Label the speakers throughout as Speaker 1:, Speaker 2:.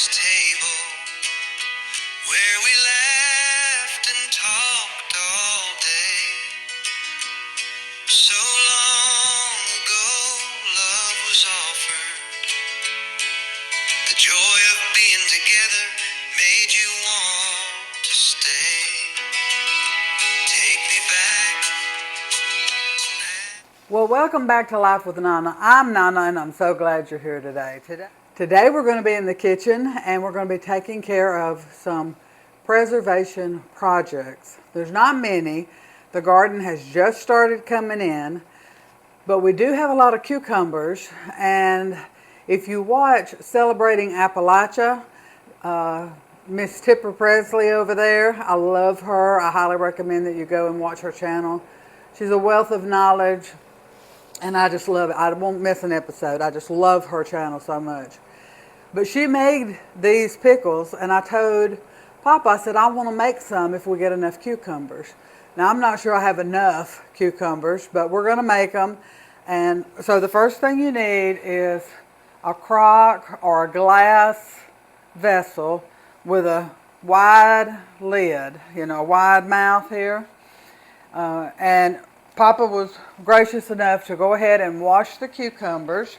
Speaker 1: this table where we laughed and talked all day. So long ago, love was offered. The joy of being together made you want to stay. Take me back.
Speaker 2: Well, welcome back to Life with Nana. I'm Nana, and I'm so glad you're here today. Today we're going to be in the kitchen, and we're going to be taking care of some preservation projects. There's not many. The garden has just started coming in, but we do have a lot of cucumbers. And if you watch Celebrating Appalachia, Miss Tipper Presley over there, I love her. I highly recommend that you go and watch her channel. She's a wealth of knowledge. And I just love it. I won't miss an episode. I just love her channel so much. But she made these pickles, and I told Papa, I said, I want to make some if we get enough cucumbers. Now, I'm not sure I have enough cucumbers, but we're going to make them. And so the first thing you need is a crock or a glass vessel with a wide lid, a wide mouth here. And Papa was gracious enough to go ahead and wash the cucumbers.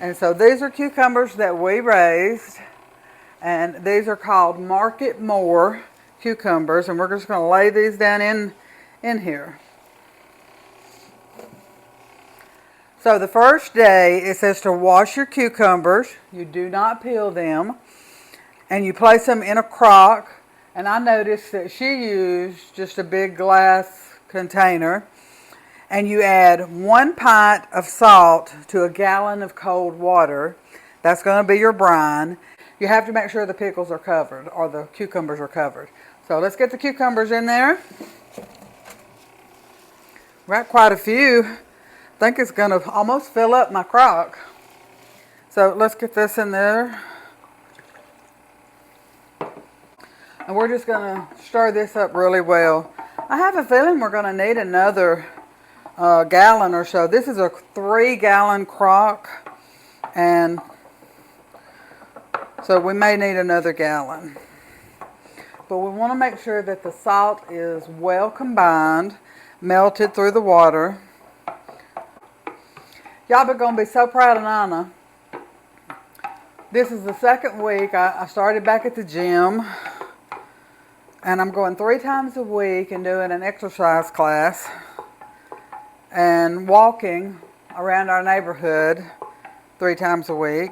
Speaker 2: And so these are cucumbers that we raised. And these are called Market More cucumbers. And we're just going to lay these down in here. So the first day it says to wash your cucumbers. You do not peel them. And you place them in a crock. And I noticed that she used just a big glass container. And you add 1 pint of salt to a gallon of cold water. That's going to be your brine. You have to make sure the pickles are covered, or the cucumbers are covered. So let's get the cucumbers in there. Got quite a few. I think it's going to almost fill up my crock. So let's get this in there. And we're just going to stir this up really well. I have a feeling we're going to need another gallon or so. This is a 3-gallon crock, and so we may need another gallon. But we want to make sure that the salt is well combined, melted through the water. Y'all are going to be so proud of Nana. This is the second week. I started back at the gym, and I'm going 3 times a week and doing an exercise class and walking around our neighborhood 3 times a week.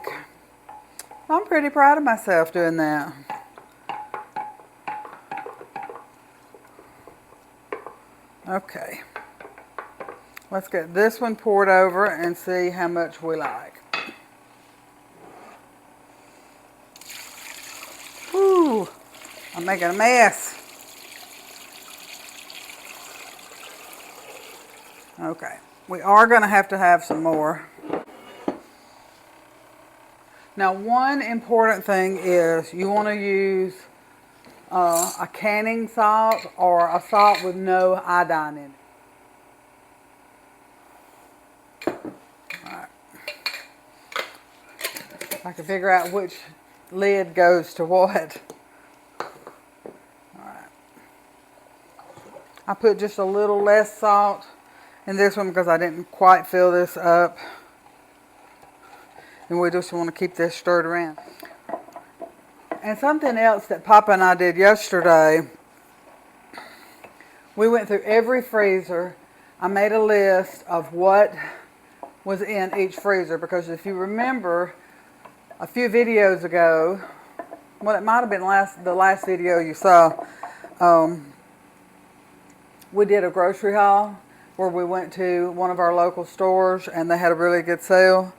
Speaker 2: I'm pretty proud of myself doing that. Okay. Let's get this one poured over and see how much we like. Whew, I'm making a mess. Okay, we are going to have some more. Now, one important thing is you want to use a canning salt or a salt with no iodine in it. Alright. I can figure out which lid goes to what. Alright. I put just a little less salt in this one because I didn't quite fill this up. And we just want to keep this stirred around. And something else that Papa and I did yesterday, we went through every freezer. I made a list of what was in each freezer, because if you remember a few videos ago, well, it might have been the last video you saw, we did a grocery haul where we went to one of our local stores and they had a really good sale.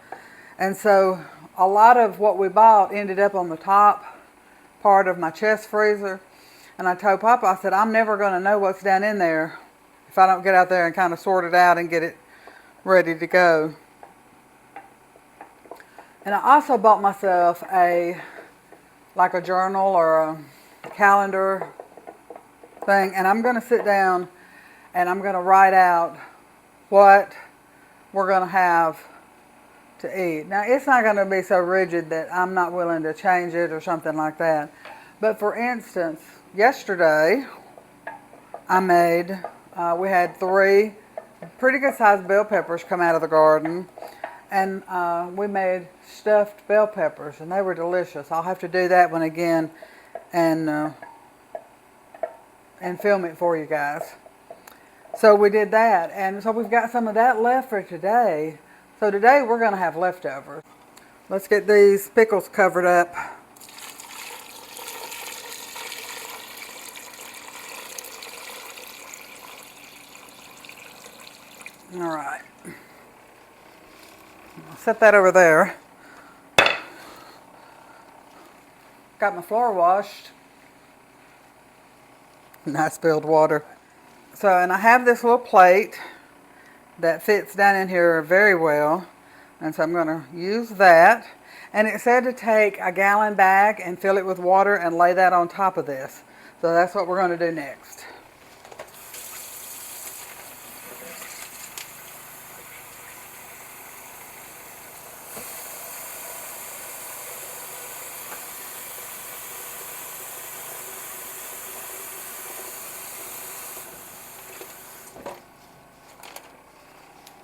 Speaker 2: And so a lot of what we bought ended up on the top part of my chest freezer. And I told Papa, I said, I'm never going to know what's down in there if I don't get out there and kind of sort it out and get it ready to go. And I also bought myself a journal or a calendar thing. And I'm going to sit down and I'm going to write out what we're going to have to eat. Now, it's not going to be so rigid that I'm not willing to change it or something like that. But for instance, yesterday I made, we had 3 pretty good sized bell peppers come out of the garden, and we made stuffed bell peppers, and they were delicious. I'll have to do that one again and film it for you guys. So we did that, and so we've got some of that left for today. So today we're going to have leftovers. Let's get these pickles covered up. All right. I'll set that over there. Got my floor washed. And I spilled water. So, and I have this little plate that fits down in here very well. And so I'm going to use that. And it said to take a gallon bag and fill it with water and lay that on top of this. So that's what we're going to do next.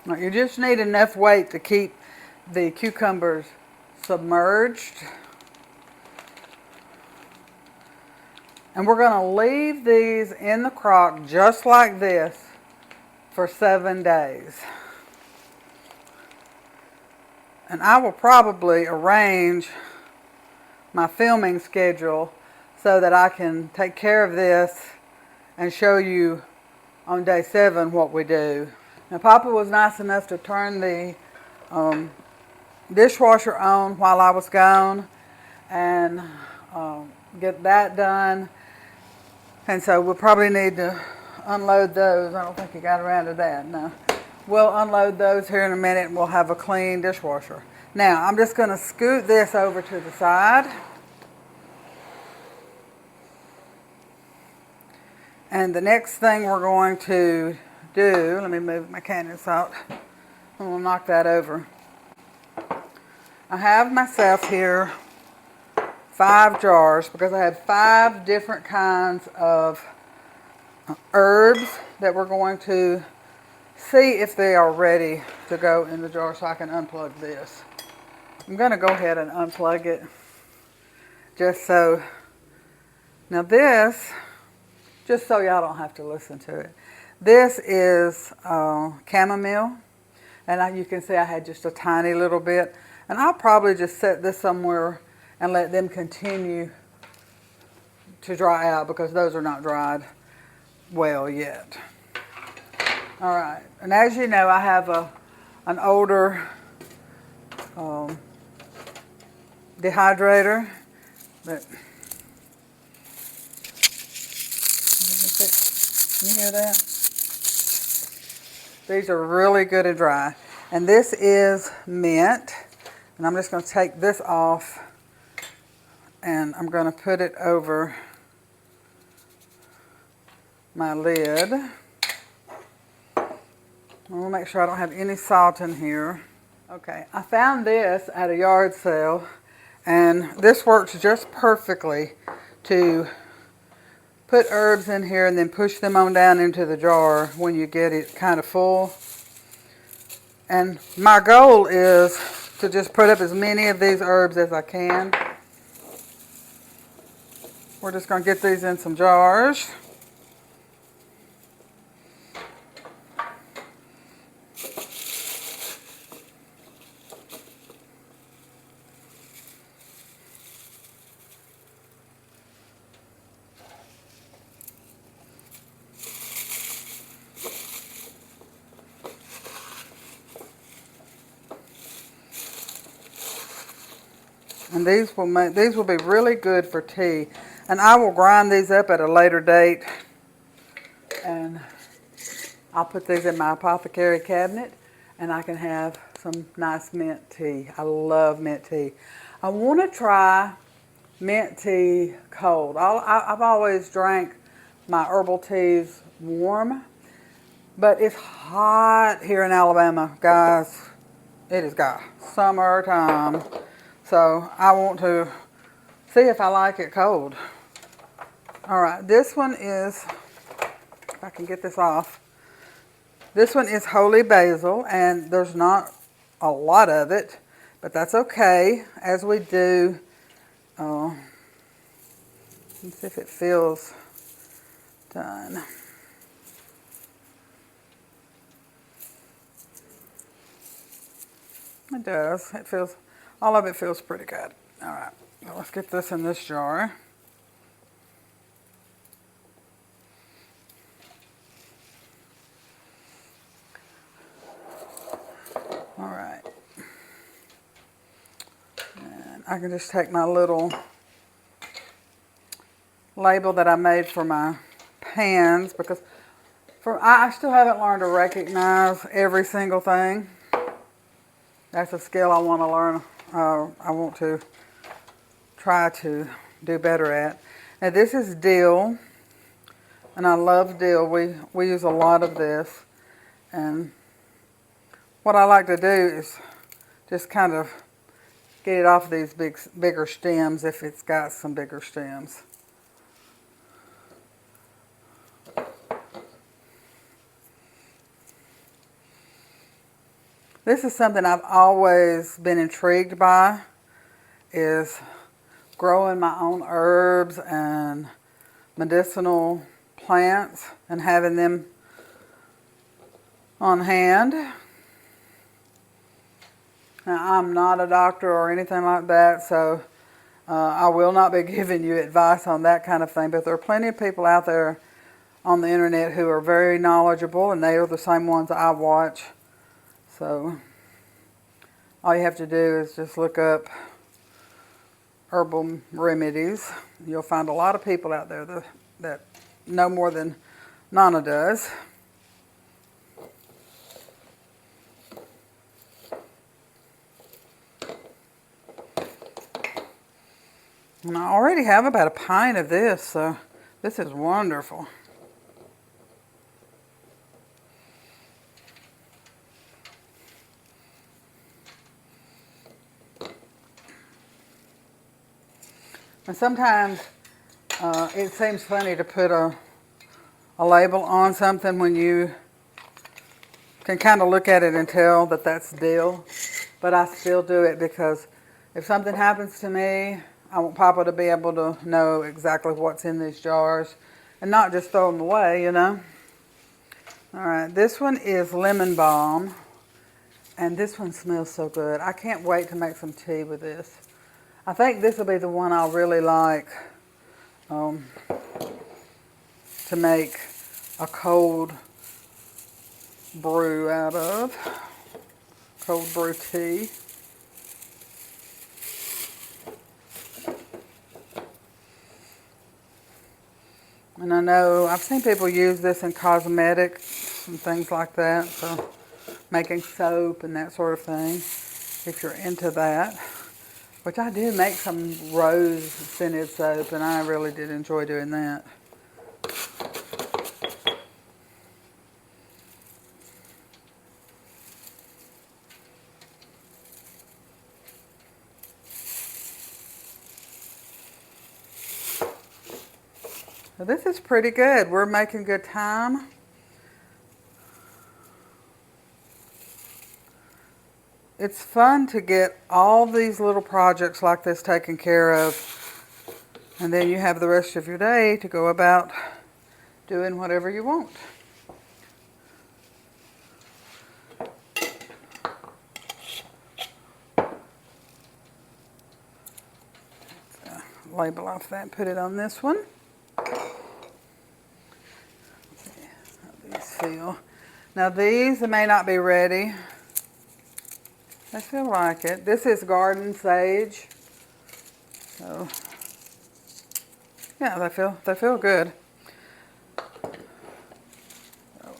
Speaker 2: Now, you just need enough weight to keep the cucumbers submerged. And we're going to leave these in the crock just like this for 7 days. And I will probably arrange my filming schedule so that I can take care of this and show you on day 7 what we do. Now, Papa was nice enough to turn the dishwasher on while I was gone and get that done. And so we'll probably need to unload those. I don't think he got around to that. No. We'll unload those here in a minute and we'll have a clean dishwasher. Now, I'm just going to scoot this over to the side. And the next thing we're going to do, let me move my canning salt, and we'll knock that over. I have myself here 5 jars because I have 5 different kinds of herbs that we're going to see if they are ready to go in the jar so I can unplug this. I'm going to go ahead and unplug it just so. Now this, just so y'all don't have to listen to it. This is chamomile, and you can see I had just a tiny little bit. And I'll probably just set this somewhere and let them continue to dry out because those are not dried well yet. All right, and as you know, I have an older dehydrator, but can you hear that? These are really good and dry. And this is mint. And I'm just going to take this off and I'm going to put it over my lid. I want to make sure I don't have any salt in here. Okay, I found this at a yard sale, and this works just perfectly to put herbs in here and then push them on down into the jar when you get it kind of full. And my goal is to just put up as many of these herbs as I can. We're just going to get these in some jars. And these will be really good for tea. And I will grind these up at a later date. And I'll put these in my apothecary cabinet and I can have some nice mint tea. I love mint tea. I want to try mint tea cold. I've always drank my herbal teas warm, but it's hot here in Alabama, guys. it has got summertime. So I want to see if I like it cold. All right, this one is, if I can get this off. This one is holy basil, and there's not a lot of it, but that's okay as we do. Let's see if it feels done. It does. It feels, all of it feels pretty good. All right, well, let's get this in this jar. All right. And I can just take my little label that I made for my pans, because I still haven't learned to recognize every single thing. That's a skill I want to learn. I want to try to do better at. Now this is dill, and I love dill. We use a lot of this, and what I like to do is just kind of get it off these bigger stems if it's got some bigger stems. This is something I've always been intrigued by, is growing my own herbs and medicinal plants and having them on hand. Now, I'm not a doctor or anything like that, so I will not be giving you advice on that kind of thing, but there are plenty of people out there on the internet who are very knowledgeable, and they are the same ones I watch. So all you have to do is just look up herbal remedies. You'll find a lot of people out there that know more than Nana does. And I already have about a pint of this, so this is wonderful. And sometimes it seems funny to put a label on something when you can kind of look at it and tell that that's dill. But I still do it because if something happens to me, I want Papa to be able to know exactly what's in these jars and not just throw them away, you know. All right, this one is lemon balm, and this one smells so good. I can't wait to make some tea with this. I think this will be the one I'll really like to make a cold brew out of, cold brew tea. And I know I've seen people use this in cosmetics and things like that, so making soap and that sort of thing, if you're into that. Which I did make some rose scented soap, and I really did enjoy doing that. So this is pretty good. We're making good time. It's fun to get all these little projects like this taken care of, and then you have the rest of your day to go about doing whatever you want. Label off that and put it on this one. See how these feel. Now these may not be ready. I feel like it. This is garden sage. So yeah, they feel good. So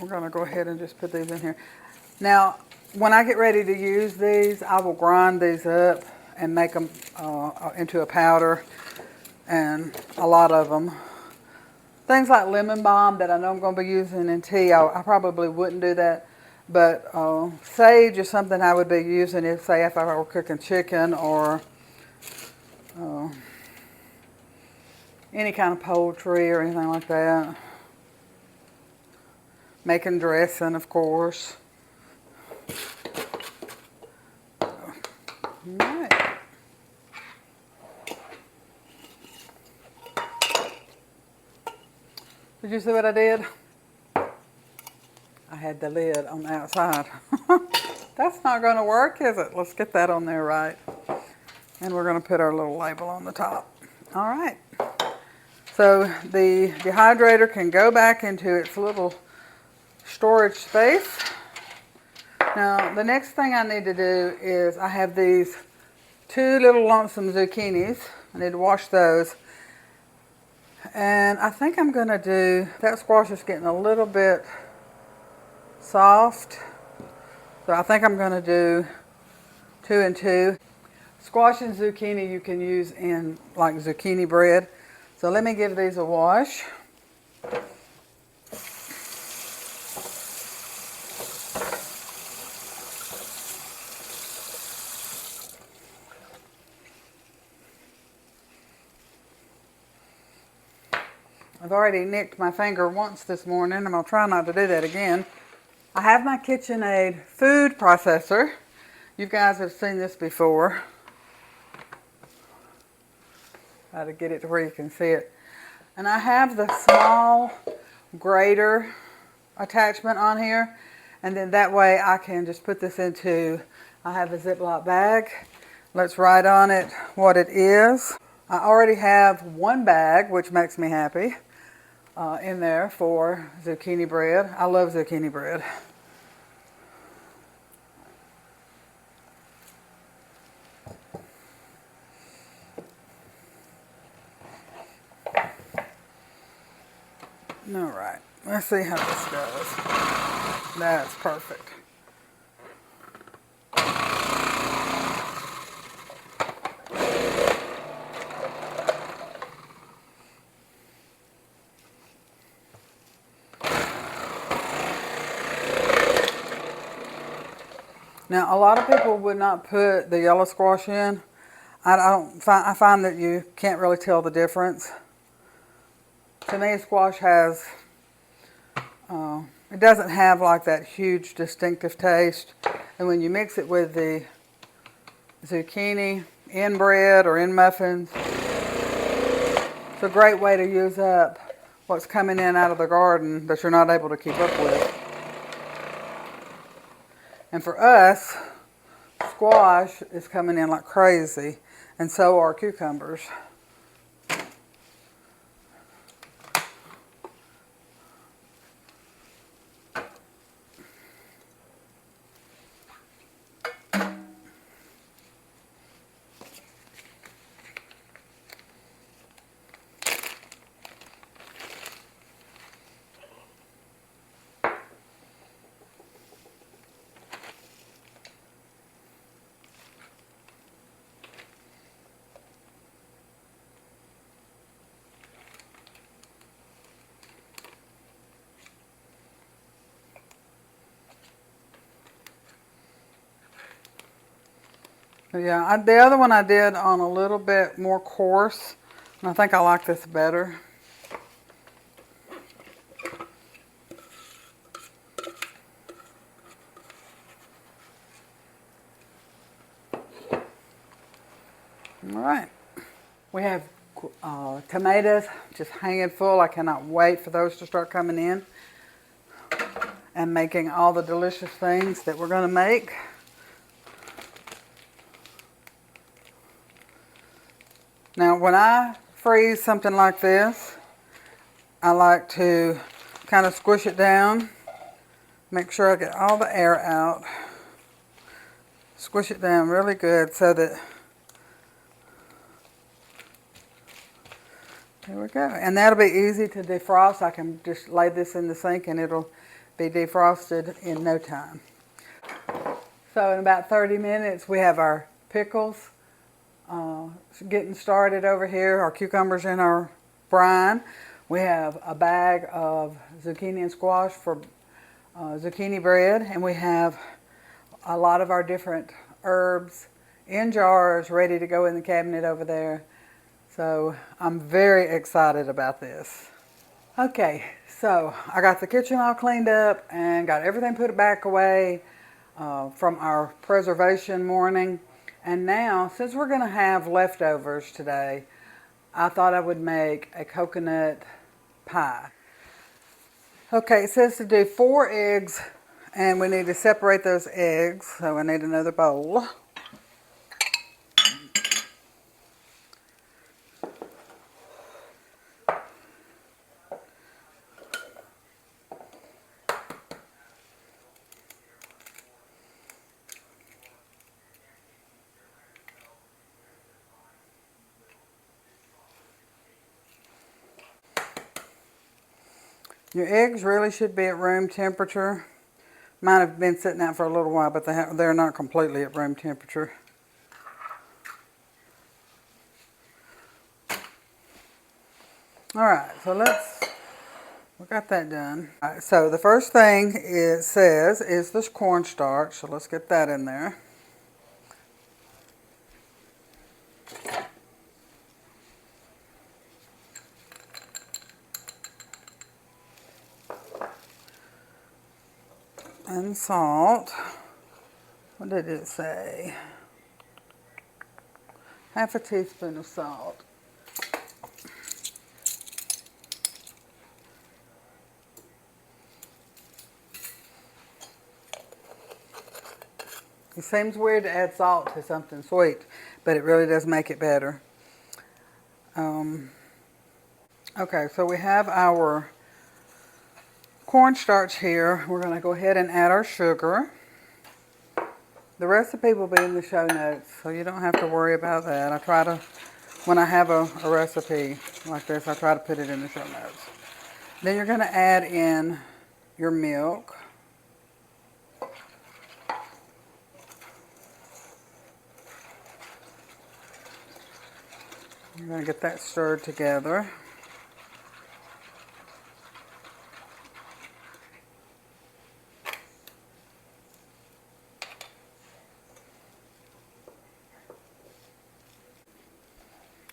Speaker 2: we're gonna go ahead and just put these in here. Now, when I get ready to use these, I will grind these up and make them into a powder, and a lot of them. Things like lemon balm that I know I'm going to be using in tea, I probably wouldn't do that. But sage is something I would be using if, say, if I were cooking chicken or uh, any kind of poultry or anything like that. Making dressing, of course. Alright. Did you see what I did? I had the lid on the outside. That's not going to work, is it? Let's get that on there right. And we're going to put our little label on the top. All right. So the dehydrator can go back into its little storage space. Now, the next thing I need to do is I have these 2 little lonesome zucchinis. I need to wash those. And I think I'm going to do, that squash is getting a little bit soft. So I think I'm going to do 2 and 2. Squash and zucchini you can use in like zucchini bread. So let me give these a wash. I've already nicked my finger once this morning. I'm going to try not to do that again. I have my KitchenAid food processor. You guys have seen this before. How to get it to where you can see it. And I have the small grater attachment on here. And then that way I can just put this into, I have a Ziploc bag. Let's write on it what it is. I already have 1 bag, which makes me happy. In there for zucchini bread. I love zucchini bread. All right, let's see how this goes. That's perfect. Now, a lot of people would not put the yellow squash in. I find that you can't really tell the difference. To me, squash has, it doesn't have like that huge distinctive taste. And when you mix it with the zucchini in bread or in muffins, it's a great way to use up what's coming in out of the garden that you're not able to keep up with. And for us, squash is coming in like crazy, and so are cucumbers. Yeah, the other one I did on a little bit more coarse, and I think I like this better. All right, we have tomatoes just hanging full. I cannot wait for those to start coming in and making all the delicious things that we're going to make. Now, when I freeze something like this, I like to kind of squish it down, make sure I get all the air out, squish it down really good so that, there we go. And that'll be easy to defrost. I can just lay this in the sink and it'll be defrosted in no time. So in about 30 minutes, we have our pickles getting started over here, our cucumbers in our brine. We have a bag of zucchini and squash for zucchini bread, and we have a lot of our different herbs in jars ready to go in the cabinet over there. So I'm very excited about this. Okay, so I got the kitchen all cleaned up and got everything put back away from our preservation morning. And now, since we're going to have leftovers today, I thought I would make a coconut pie. Okay, it says to do 4 eggs, and we need to separate those eggs, so I need another bowl. Your eggs really should be at room temperature. Mine have been sitting out for a little while, but they're not completely at room temperature. Alright, so we got that done. Alright, so the first thing it says is this cornstarch, so let's get that in there. And salt. What did it say? Half a teaspoon of salt. It seems weird to add salt to something sweet, but it really does make it better. Okay, so we have our cornstarch here. We're going to go ahead and add our sugar. The recipe will be in the show notes, so you don't have to worry about that. I try to, when I have a recipe like this, I try to put it in the show notes. Then you're going to add in your milk. You're going to get that stirred together.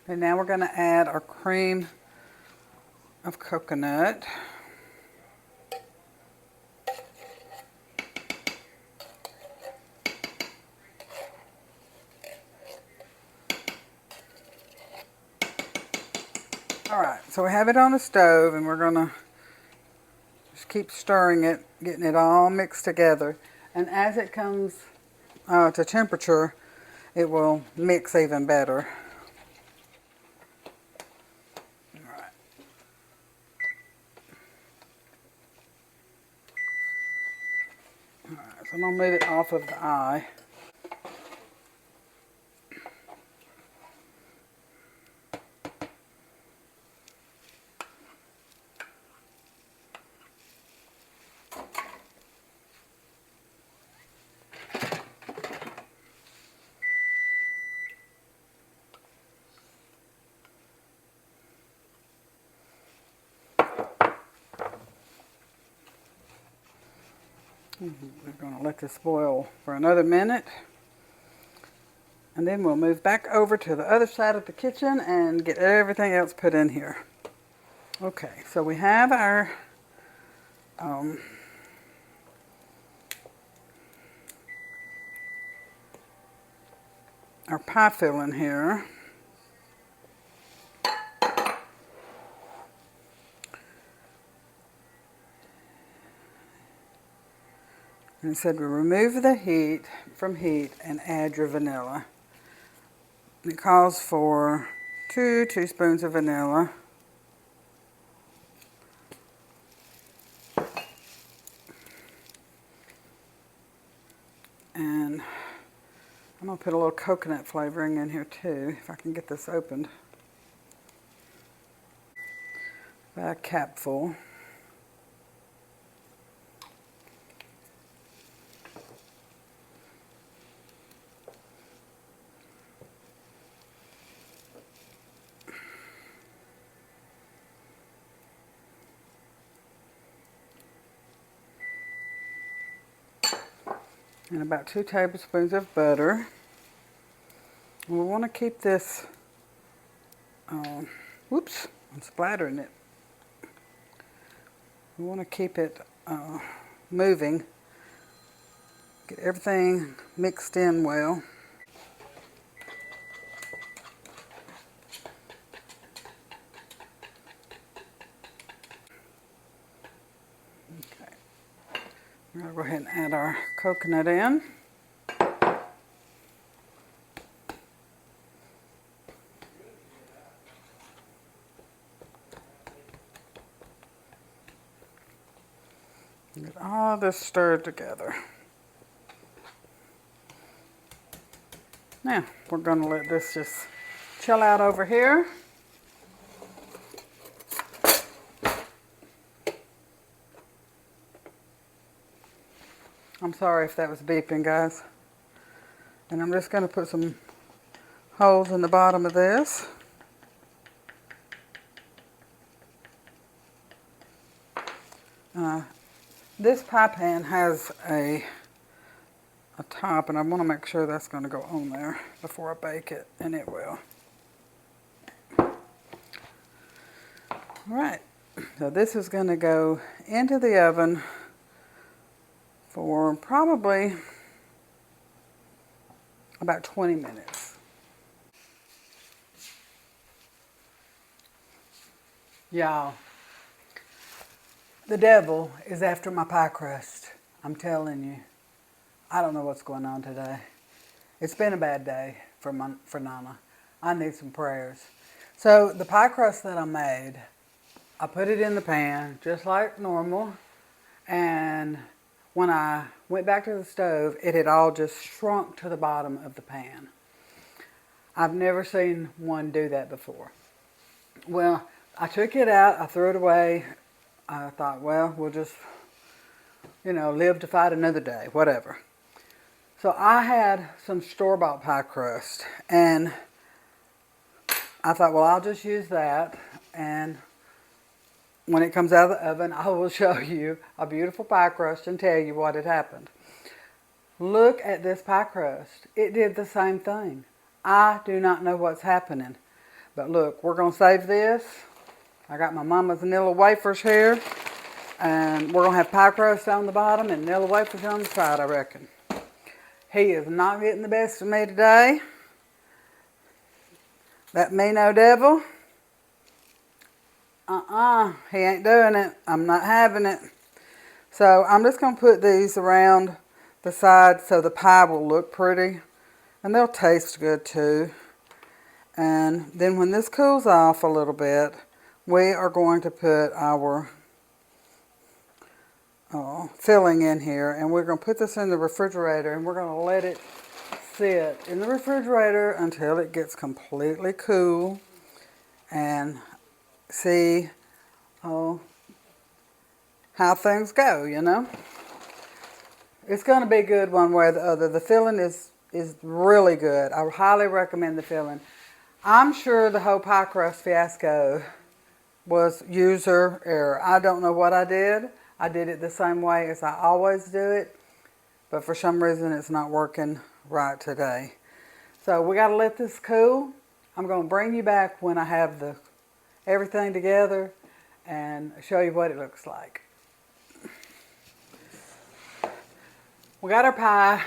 Speaker 2: And now we're going to add our cream of coconut. Alright, so we have it on the stove, and we're going to just keep stirring it, getting it all mixed together. And as it comes to temperature, it will mix even better. Alright. Alright, so I'm going to move it off of the eye. We're going to let this boil for another minute, and then we'll move back over to the other side of the kitchen and get everything else put in here. Okay, so we have our pie filling here. And it said we remove the heat from heat and add your vanilla. It calls for 2 teaspoons of vanilla. And I'm going to put a little coconut flavoring in here too, if I can get this opened. About a capful. and about 2 tablespoons of butter. We want to keep this, whoops, I'm splattering it. We want to keep it moving, get everything mixed in well. Okay, we're going to go ahead and add our coconut in. Get all this stirred together. Now, we're going to let this just chill out over here. I'm sorry if that was beeping, guys. And I'm just going to put some holes in the bottom of this. This pie pan has a top, and I want to make sure that's going to go on there before I bake it, and it will. Alright, so this is going to go into the oven for probably about 20 minutes. Y'all, the devil is after my pie crust. I'm telling you. I don't know what's going on today. It's been a bad day for Nana. I need some prayers. So the pie crust that I made, I put it in the pan just like normal. And when I went back to the stove, it had all just shrunk to the bottom of the pan. I've never seen one do that before. Well, I took it out, I threw it away. I thought, well, we'll just, live to fight another day, whatever. So I had some store-bought pie crust, and I thought, well, I'll just use that, and when it comes out of the oven, I will show you a beautiful pie crust and tell you what had happened. Look at this pie crust. It did the same thing. I do not know what's happening, but look, we're going to save this. I got my mama's vanilla wafers here, and we're going to have pie crust on the bottom and vanilla wafers on the side, I reckon. He is not getting the best of me today. That mean old devil. He ain't doing it. I'm not having it. So I'm just going to put these around the side so the pie will look pretty. And they'll taste good too. And then when this cools off a little bit, we are going to put our filling in here, and we're going to put this in the refrigerator, and we're going to let it sit in the refrigerator until it gets completely cool and see how things go, It's going to be good one way or the other. The filling is really good. I highly recommend the filling. I'm sure the whole pie crust fiasco was user error. I don't know what I did. I did it the same way as I always do it, but for some reason it's not working right today. So we got to let this cool. I'm going to bring you back when I have everything together and show you what it looks like. We got our pie.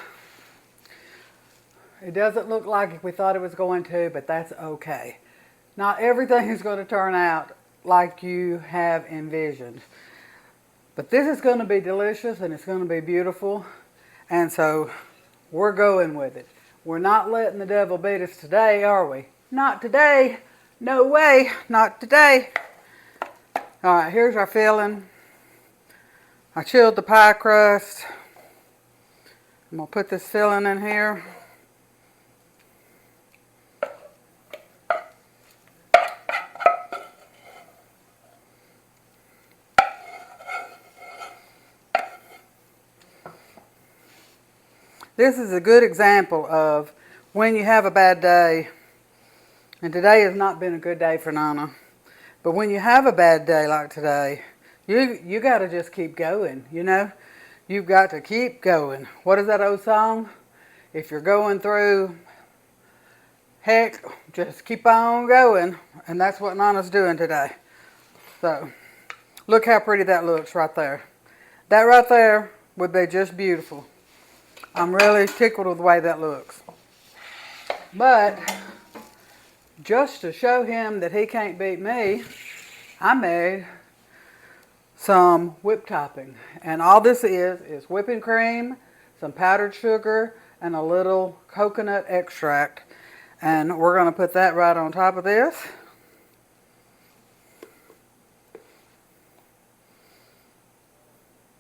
Speaker 2: It doesn't look like we thought it was going to, but that's okay. Not everything is going to turn out like you have envisioned. But this is going to be delicious, and it's going to be beautiful. And so we're going with it. We're not letting the devil beat us today, are we? Not today. No way. Not today. All right, here's our filling. I chilled the pie crust. I'm going to put this filling in here. This is a good example of when you have a bad day, and today has not been a good day for Nana, but when you have a bad day like today, you got to just keep going, You've got to keep going. What is that old song? If you're going through heck, just keep on going. And that's what Nana's doing today. So, look how pretty that looks right there. That right there would be just beautiful. I'm really tickled with the way that looks. But, just to show him that he can't beat me, I made some whipped topping. And all this is whipping cream, some powdered sugar, and a little coconut extract. And we're going to put that right on top of this.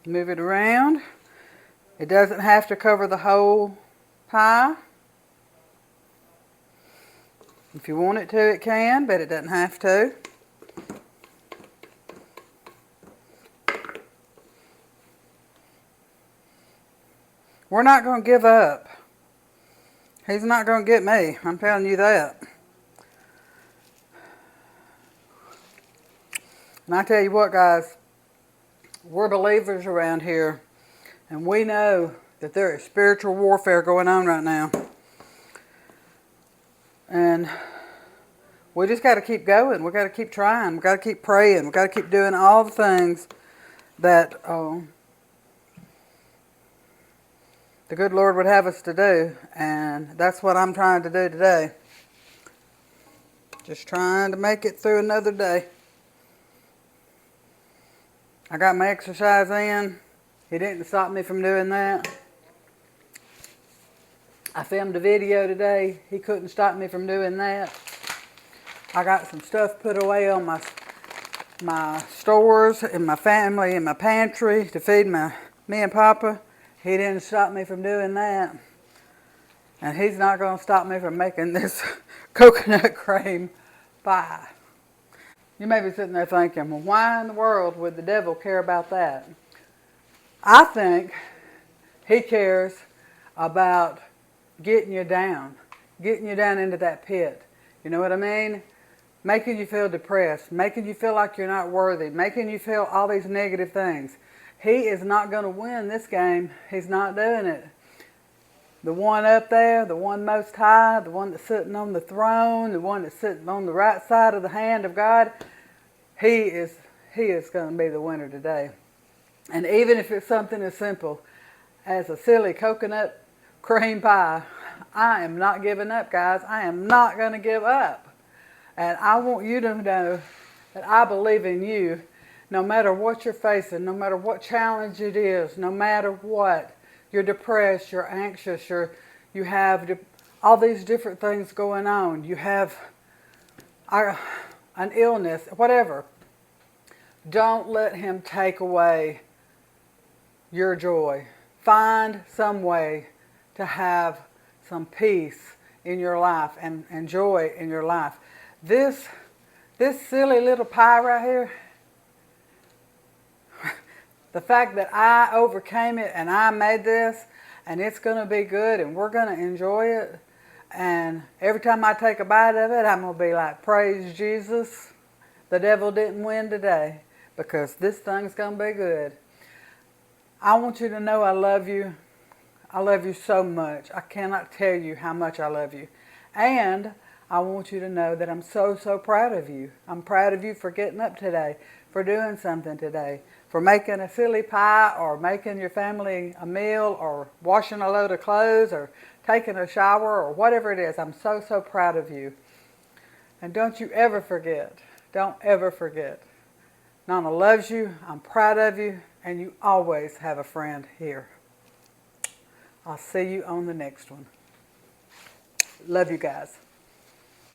Speaker 2: Move it around. It doesn't have to cover the whole pie. If you want it to, it can, but it doesn't have to. We're not going to give up. He's not going to get me. I'm telling you that. And I tell you what, guys, we're believers around here, and we know that there is spiritual warfare going on right now. And we just got to keep going. We got to keep trying. We got to keep praying. We got to keep doing all the things that the good Lord would have us to do. And that's what I'm trying to do today. Just trying to make it through another day. I got my exercise in. He didn't stop me from doing that. I filmed a video today. He couldn't stop me from doing that. I got some stuff put away on my stores and my family and my pantry to feed me and Papa. He didn't stop me from doing that. And he's not going to stop me from making this coconut cream pie. You may be sitting there thinking, well, why in the world would the devil care about that? I think he cares about getting you down into that pit. You know what I mean? Making you feel depressed, making you feel like you're not worthy, making you feel all these negative things. He is not going to win this game. He's not doing it. The one up there, the one most high, the one that's sitting on the throne, the one that's sitting on the right side of the hand of God, he is going to be the winner today. And even if it's something as simple as a silly coconut cream pie, I am not giving up, guys. I am not going to give up. And I want you to know that I believe in you. No matter what you're facing, no matter what challenge it is, no matter what, you're depressed, you're anxious, you have all these different things going on. You have an illness, whatever. Don't let him take away your joy. Find some way to have some peace in your life and joy in your life. This silly little pie right here, the fact that I overcame it and I made this, and it's going to be good and we're going to enjoy it. And every time I take a bite of it, I'm going to be like, praise Jesus. The devil didn't win today because this thing's going to be good. I want you to know I love you. I love you so much. I cannot tell you how much I love you. And I want you to know that I'm so, so proud of you. I'm proud of you for getting up today, for doing something today, for making a silly pie or making your family a meal or washing a load of clothes or taking a shower or whatever it is. I'm so, so proud of you. And don't you ever forget, don't ever forget, Nana loves you, I'm proud of you, and you always have a friend here. I'll see you on the next one. Love you guys.